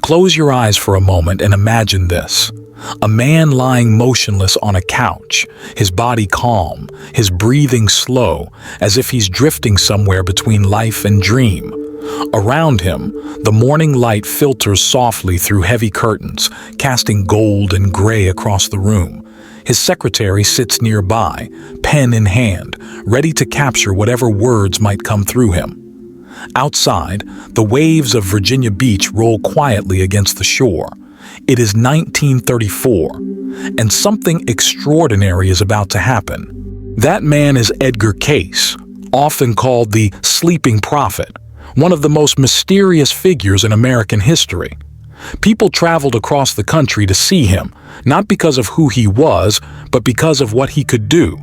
Close your eyes for a moment and imagine this. A man lying motionless on a couch, his body calm, his breathing slow, as if he's drifting somewhere between life and dream. Around him, the morning light filters softly through heavy curtains, casting gold and gray across the room. His secretary sits nearby, pen in hand, ready to capture whatever words might come through him. Outside, the waves of Virginia Beach roll quietly against the shore. It is 1934, and something extraordinary is about to happen. That man is Edgar Cayce, often called the Sleeping Prophet, one of the most mysterious figures in American history. People traveled across the country to see him, not because of who he was, but because of what he could do.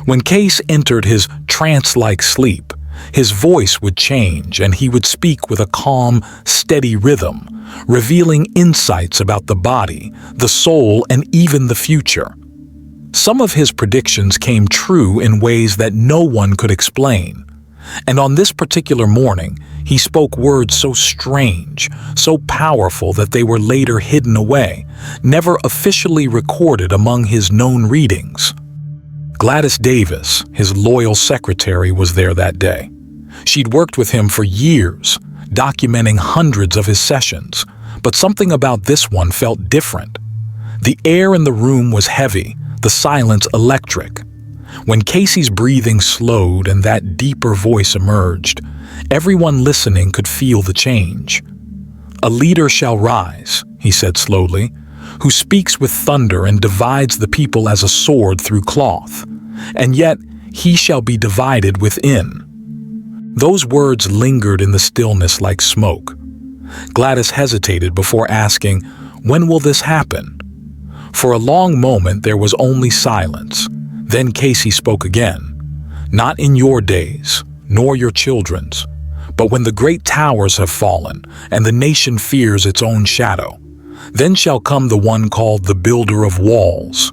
When Cayce entered his trance-like sleep, his voice would change and he would speak with a calm, steady rhythm, revealing insights about the body, the soul, and even the future. Some of his predictions came true in ways that no one could explain. And on this particular morning, he spoke words so strange, so powerful that they were later hidden away, never officially recorded among his known readings. Gladys Davis, his loyal secretary, was there that day. She'd worked with him for years, documenting hundreds of his sessions, but something about this one felt different. The air in the room was heavy, the silence electric. When Cayce's breathing slowed and that deeper voice emerged, everyone listening could feel the change. "A leader shall rise," he said slowly, "who speaks with thunder and divides the people as a sword through cloth. And yet he shall be divided within." Those words lingered in the stillness like smoke. Gladys hesitated before asking, "When will this happen?" For a long moment there was only silence. Then Cayce spoke again. "Not in your days, nor your children's, but when the great towers have fallen, and the nation fears its own shadow, then shall come the one called the builder of walls."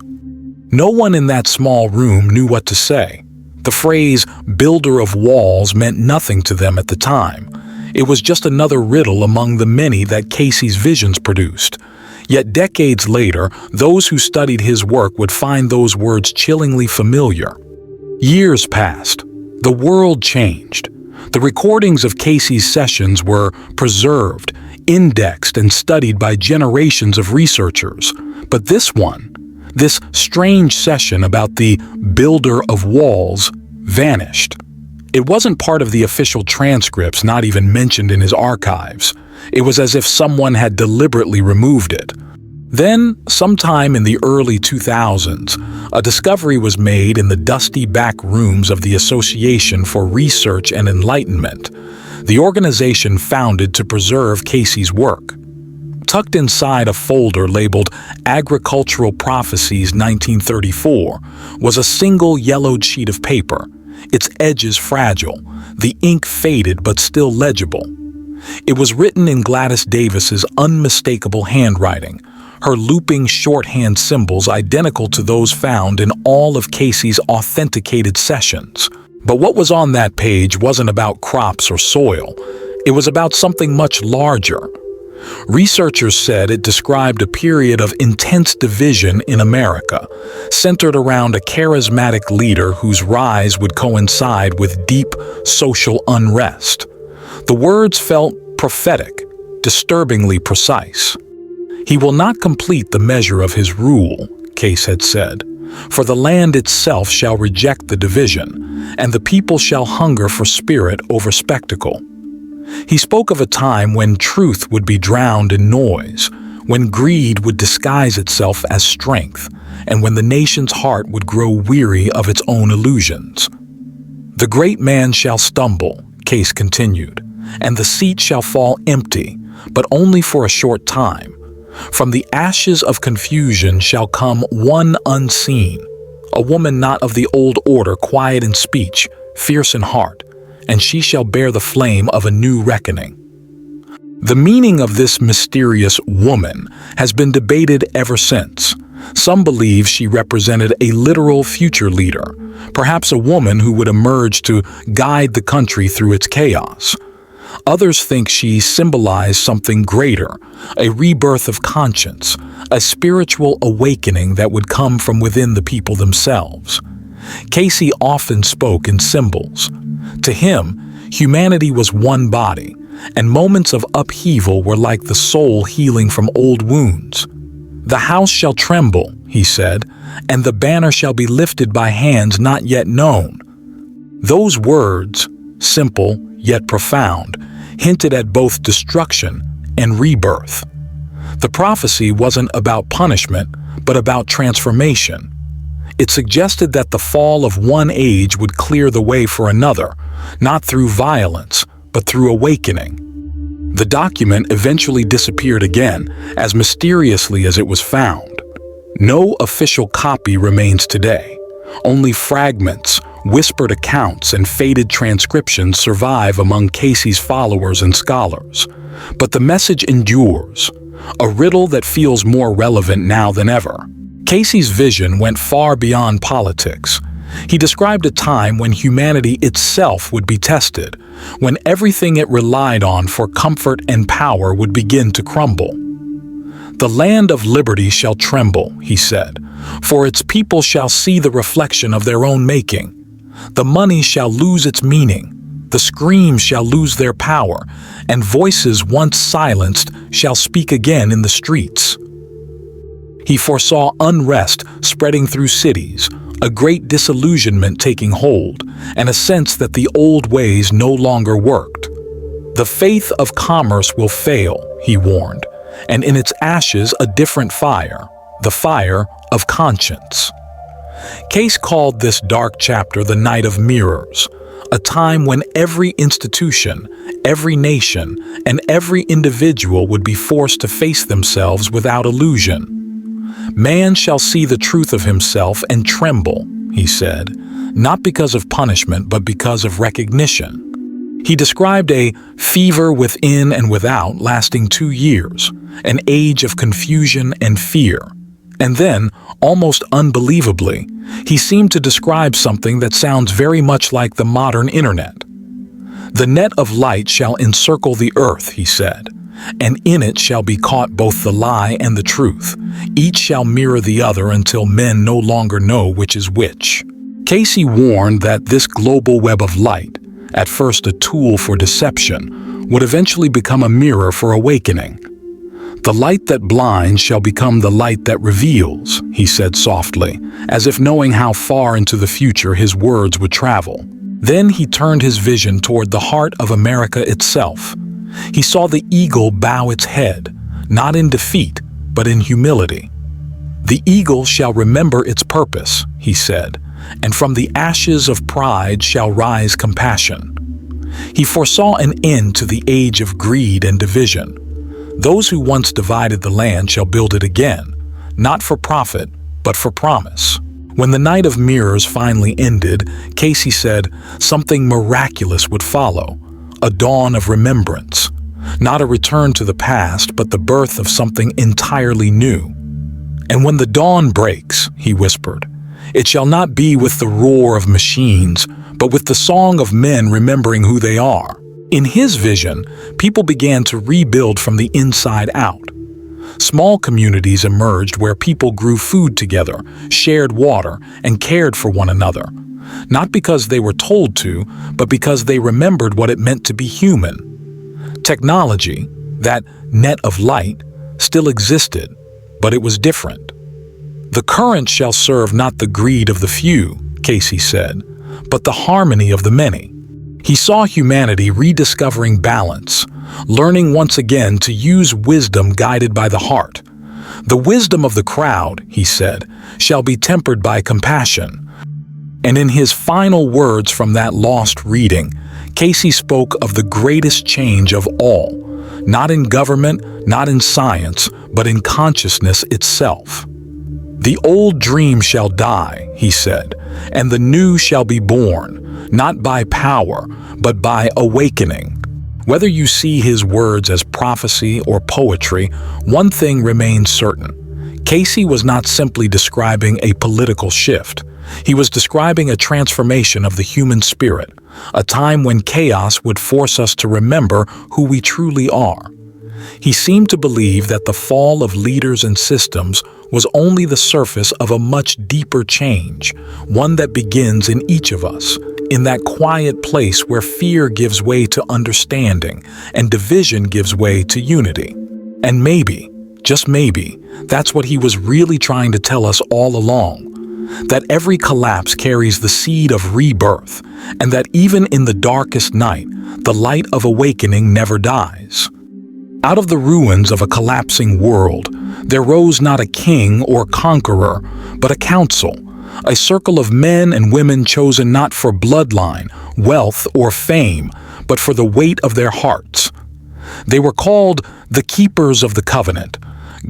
No one in that small room knew what to say. The phrase "builder of walls" meant nothing to them at the time. It was just another riddle among the many that Cayce's visions produced. Yet decades later, those who studied his work would find those words chillingly familiar. Years passed. The world changed. The recordings of Cayce's sessions were preserved, indexed, and studied by generations of researchers. But this strange session about the builder of walls, vanished. It wasn't part of the official transcripts, not even mentioned in his archives. It was as if someone had deliberately removed it. Then, sometime in the early 2000s, a discovery was made in the dusty back rooms of the Association for Research and Enlightenment, the organization founded to preserve Cayce's work. Tucked inside a folder labeled Agricultural Prophecies 1934 was a single yellowed sheet of paper, its edges fragile, the ink faded but still legible. It was written in Gladys Davis's unmistakable handwriting, her looping shorthand symbols identical to those found in all of Cayce's authenticated sessions. But what was on that page wasn't about crops or soil. It was about something much larger. Researchers said it described a period of intense division in America, centered around a charismatic leader whose rise would coincide with deep social unrest. The words felt prophetic, disturbingly precise. "He will not complete the measure of his rule," Cayce had said, "for the land itself shall reject the division, and the people shall hunger for spirit over spectacle." He spoke of a time when truth would be drowned in noise, when greed would disguise itself as strength, and when the nation's heart would grow weary of its own illusions. "The great man shall stumble," Cayce continued, "and the seat shall fall empty, but only for a short time. From the ashes of confusion shall come one unseen, a woman not of the old order, quiet in speech, fierce in heart, and she shall bear the flame of a new reckoning." The meaning of this mysterious woman has been debated ever since. Some believe she represented a literal future leader, perhaps a woman who would emerge to guide the country through its chaos. Others think she symbolized something greater, a rebirth of conscience, a spiritual awakening that would come from within the people themselves. Cayce often spoke in symbols. To him, humanity was one body, and moments of upheaval were like the soul healing from old wounds. "The house shall tremble," he said, "and the banner shall be lifted by hands not yet known." Those words, simple yet profound, hinted at both destruction and rebirth. The prophecy wasn't about punishment, but about transformation. It suggested that the fall of one age would clear the way for another, not through violence, but through awakening. The document eventually disappeared again, as mysteriously as it was found. No official copy remains today. Only fragments, whispered accounts, and faded transcriptions survive among Cayce's followers and scholars. But the message endures, a riddle that feels more relevant now than ever. Cayce's vision went far beyond politics. He described a time when humanity itself would be tested, when everything it relied on for comfort and power would begin to crumble. "The land of liberty shall tremble," he said, "for its people shall see the reflection of their own making. The money shall lose its meaning, the screams shall lose their power, and voices once silenced shall speak again in the streets." He foresaw unrest spreading through cities, a great disillusionment taking hold, and a sense that the old ways no longer worked. "The faith of commerce will fail," he warned, "and in its ashes a different fire, the fire of conscience." Cayce called this dark chapter the Night of Mirrors, a time when every institution, every nation, and every individual would be forced to face themselves without illusion. "Man shall see the truth of himself and tremble," he said, "not because of punishment, but because of recognition." He described a fever within and without lasting 2 years, an age of confusion and fear. And then, almost unbelievably, he seemed to describe something that sounds very much like the modern internet. "The net of light shall encircle the earth," he said, "and in it shall be caught both the lie and the truth. Each shall mirror the other until men no longer know which is which." Cayce warned that this global web of light, at first a tool for deception, would eventually become a mirror for awakening. "The light that blinds shall become the light that reveals," he said softly, as if knowing how far into the future his words would travel. Then he turned his vision toward the heart of America itself. He saw the eagle bow its head, not in defeat, but in humility. "The eagle shall remember its purpose," he said, "and from the ashes of pride shall rise compassion." He foresaw an end to the age of greed and division. "Those who once divided the land shall build it again, not for profit, but for promise." When the Night of Mirrors finally ended, Cayce said something miraculous would follow, a dawn of remembrance. Not a return to the past, but the birth of something entirely new. "And when the dawn breaks," he whispered, "it shall not be with the roar of machines, but with the song of men remembering who they are." In his vision, people began to rebuild from the inside out. Small communities emerged where people grew food together, shared water, and cared for one another. Not because they were told to, but because they remembered what it meant to be human. Technology, that net of light, still existed, but it was different. "The current shall serve not the greed of the few," Cayce said, "but the harmony of the many." He saw humanity rediscovering balance, learning once again to use wisdom guided by the heart. "The wisdom of the crowd," he said, "shall be tempered by compassion." And in his final words from that lost reading, Cayce spoke of the greatest change of all, not in government, not in science, but in consciousness itself. "The old dream shall die," he said, "and the new shall be born, not by power, but by awakening." Whether you see his words as prophecy or poetry, one thing remains certain. Cayce was not simply describing a political shift. He was describing a transformation of the human spirit, a time when chaos would force us to remember who we truly are. He seemed to believe that the fall of leaders and systems was only the surface of a much deeper change, one that begins in each of us, in that quiet place where fear gives way to understanding and division gives way to unity. And maybe, just maybe, that's what he was really trying to tell us all along. That every collapse carries the seed of rebirth, and that even in the darkest night, the light of awakening never dies. Out of the ruins of a collapsing world, there rose not a king or conqueror, but a council, a circle of men and women chosen not for bloodline, wealth, or fame, but for the weight of their hearts. They were called the Keepers of the Covenant,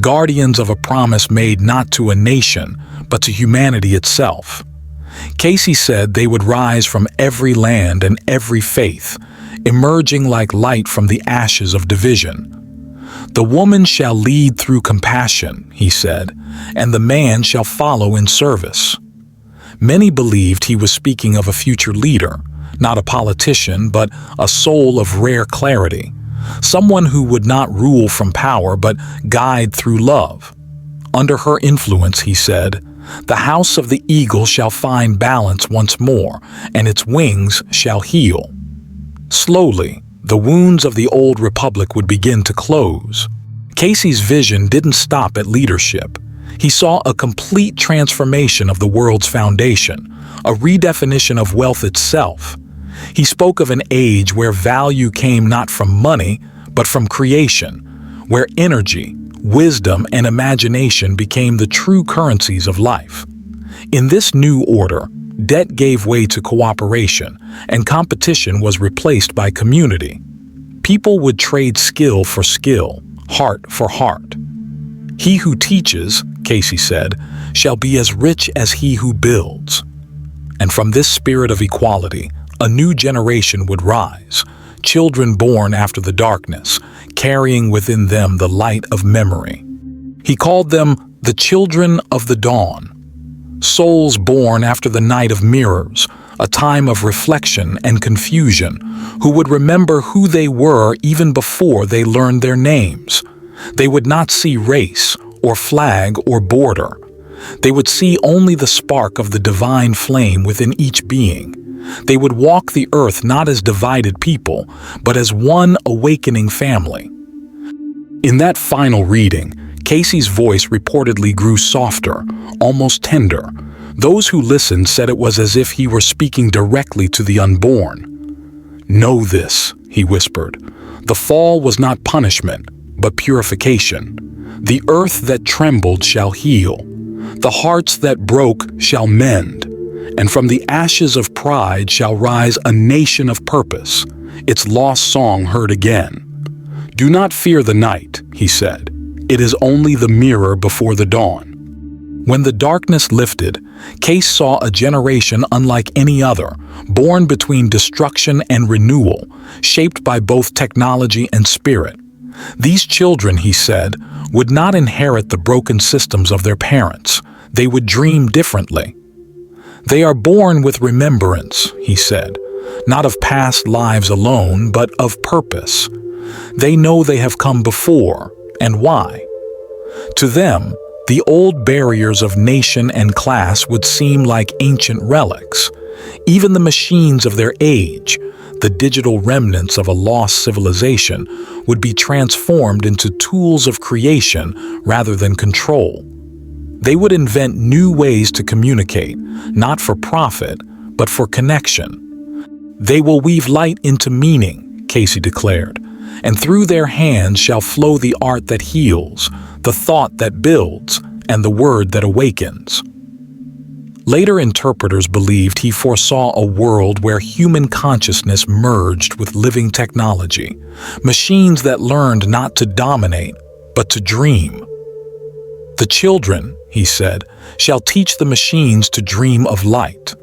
guardians of a promise made not to a nation, but to humanity itself. Cayce said they would rise from every land and every faith, emerging like light from the ashes of division. The woman shall lead through compassion, he said, and the man shall follow in service. Many believed he was speaking of a future leader, not a politician, but a soul of rare clarity, someone who would not rule from power but guide through love. Under her influence, he said, the house of the eagle shall find balance once more, and its wings shall heal. Slowly, the wounds of the old republic would begin to close. Cayce's vision didn't stop at leadership. He saw a complete transformation of the world's foundation, a redefinition of wealth itself. He spoke of an age where value came not from money, but from creation, where energy, wisdom, and imagination became the true currencies of life. In this new order, debt gave way to cooperation, and competition was replaced by community. People would trade skill for skill, heart for heart. He who teaches, Cayce said, shall be as rich as he who builds. And from this spirit of equality, a new generation would rise, children born after the darkness, carrying within them the light of memory. He called them the children of the dawn, souls born after the night of mirrors, a time of reflection and confusion, who would remember who they were even before they learned their names. They would not see race or flag or border. They would see only the spark of the divine flame within each being. They would walk the earth not as divided people, but as one awakening family. In that final reading, Cayce's voice reportedly grew softer, almost tender. Those who listened said it was as if he were speaking directly to the unborn. "Know this," he whispered. "The fall was not punishment, but purification. The earth that trembled shall heal. The hearts that broke shall mend. And from the ashes of pride shall rise a nation of purpose, its lost song heard again. Do not fear the night," he said. "It is only the mirror before the dawn." When the darkness lifted, Cayce saw a generation unlike any other, born between destruction and renewal, shaped by both technology and spirit. These children, he said, would not inherit the broken systems of their parents. They would dream differently. They are born with remembrance, he said, not of past lives alone, but of purpose. They know they have come before, and why. To them, the old barriers of nation and class would seem like ancient relics. Even the machines of their age, the digital remnants of a lost civilization, would be transformed into tools of creation rather than control. They would invent new ways to communicate, not for profit, but for connection. They will weave light into meaning, Cayce declared, and through their hands shall flow the art that heals, the thought that builds, and the word that awakens. Later interpreters believed he foresaw a world where human consciousness merged with living technology, machines that learned not to dominate, but to dream. The children, he said, shall teach the machines to dream of light.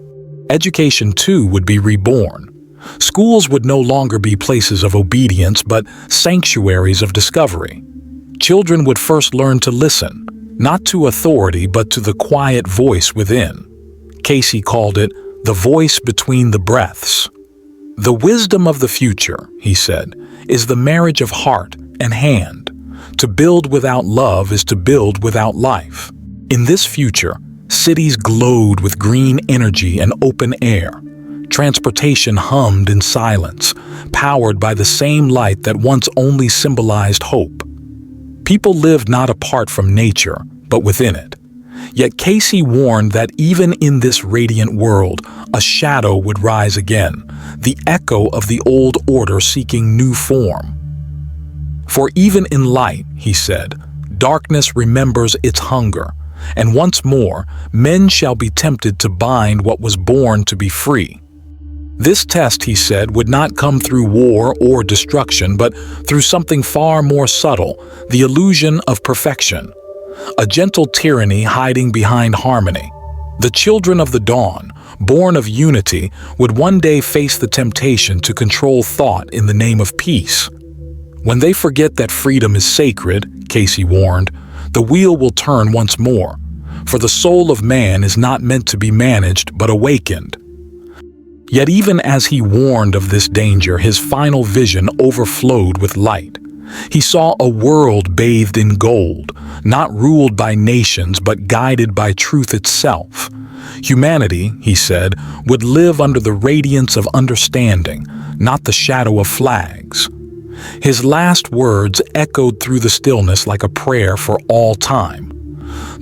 Education, too, would be reborn. Schools would no longer be places of obedience, but sanctuaries of discovery. Children would first learn to listen, not to authority, but to the quiet voice within. Cayce called it the voice between the breaths. "The wisdom of the future," he said, "is the marriage of heart and hand. To build without love is to build without life." In this future, cities glowed with green energy and open air. Transportation hummed in silence, powered by the same light that once only symbolized hope. People lived not apart from nature, but within it. Yet Cayce warned that even in this radiant world, a shadow would rise again, the echo of the old order seeking new form. "For even in light," he said, "darkness remembers its hunger, and once more men shall be tempted to bind what was born to be free." This test, he said, would not come through war or destruction, but through something far more subtle, the illusion of perfection. A gentle tyranny hiding behind harmony. The children of the dawn, born of unity, would one day face the temptation to control thought in the name of peace. When they forget that freedom is sacred, Cayce warned, the wheel will turn once more, for the soul of man is not meant to be managed but awakened. Yet even as he warned of this danger, his final vision overflowed with light. He saw a world bathed in gold, not ruled by nations but guided by truth itself. Humanity, he said, would live under the radiance of understanding, not the shadow of flags. His last words echoed through the stillness like a prayer for all time.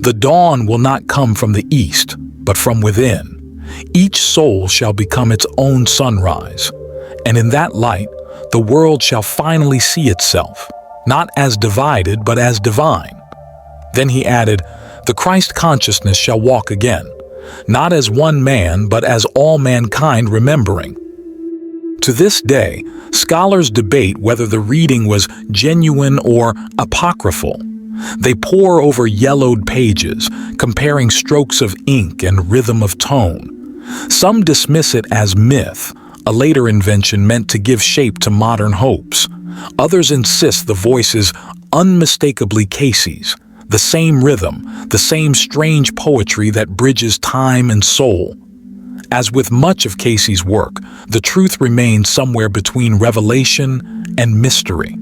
The dawn will not come from the east, but from within. Each soul shall become its own sunrise, and in that light, the world shall finally see itself, not as divided but as divine. Then he added, "The Christ consciousness shall walk again, not as one man but as all mankind remembering." To this day, scholars debate whether the reading was genuine or apocryphal. They pore over yellowed pages, comparing strokes of ink and rhythm of tone. Some dismiss it as myth, a later invention meant to give shape to modern hopes. Others insist the voice is unmistakably Cayce's, the same rhythm, the same strange poetry that bridges time and soul. As with much of Cayce's work, the truth remains somewhere between revelation and mystery.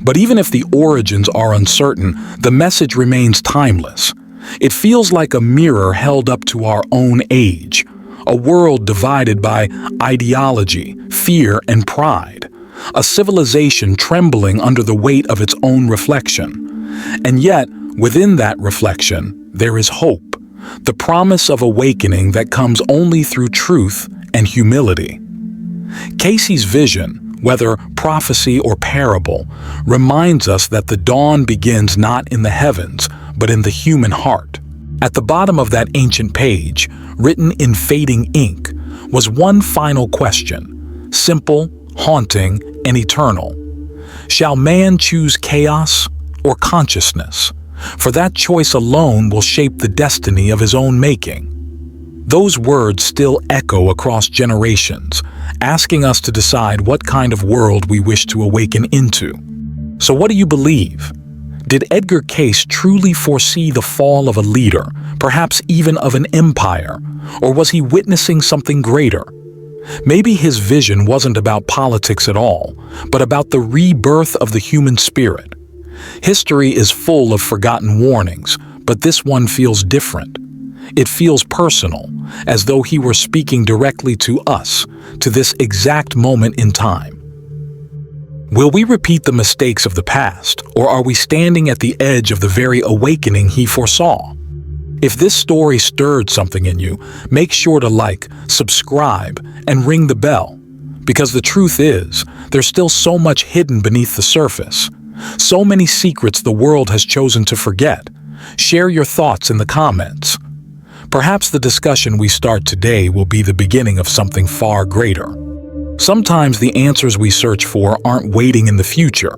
But even if the origins are uncertain, the message remains timeless. It feels like a mirror held up to our own age, a world divided by ideology, fear, and pride, a civilization trembling under the weight of its own reflection. And yet, within that reflection, there is hope, the promise of awakening that comes only through truth and humility. Cayce's vision, whether prophecy or parable, reminds us that the dawn begins not in the heavens, but in the human heart. At the bottom of that ancient page, written in fading ink, was one final question, simple, haunting, and eternal. Shall man choose chaos or consciousness? For that choice alone will shape the destiny of his own making. Those words still echo across generations, asking us to decide what kind of world we wish to awaken into. So what do you believe? Did Edgar Cayce truly foresee the fall of a leader, perhaps even of an empire, or was he witnessing something greater? Maybe his vision wasn't about politics at all, but about the rebirth of the human spirit. History is full of forgotten warnings, but this one feels different. It feels personal, as though he were speaking directly to us, to this exact moment in time. Will we repeat the mistakes of the past, or are we standing at the edge of the very awakening he foresaw? If this story stirred something in you, make sure to like, subscribe, and ring the bell. Because the truth is, there's still so much hidden beneath the surface. So many secrets the world has chosen to forget. Share your thoughts in the comments. Perhaps the discussion we start today will be the beginning of something far greater. Sometimes the answers we search for aren't waiting in the future.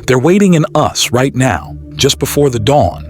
They're waiting in us right now, just before the dawn.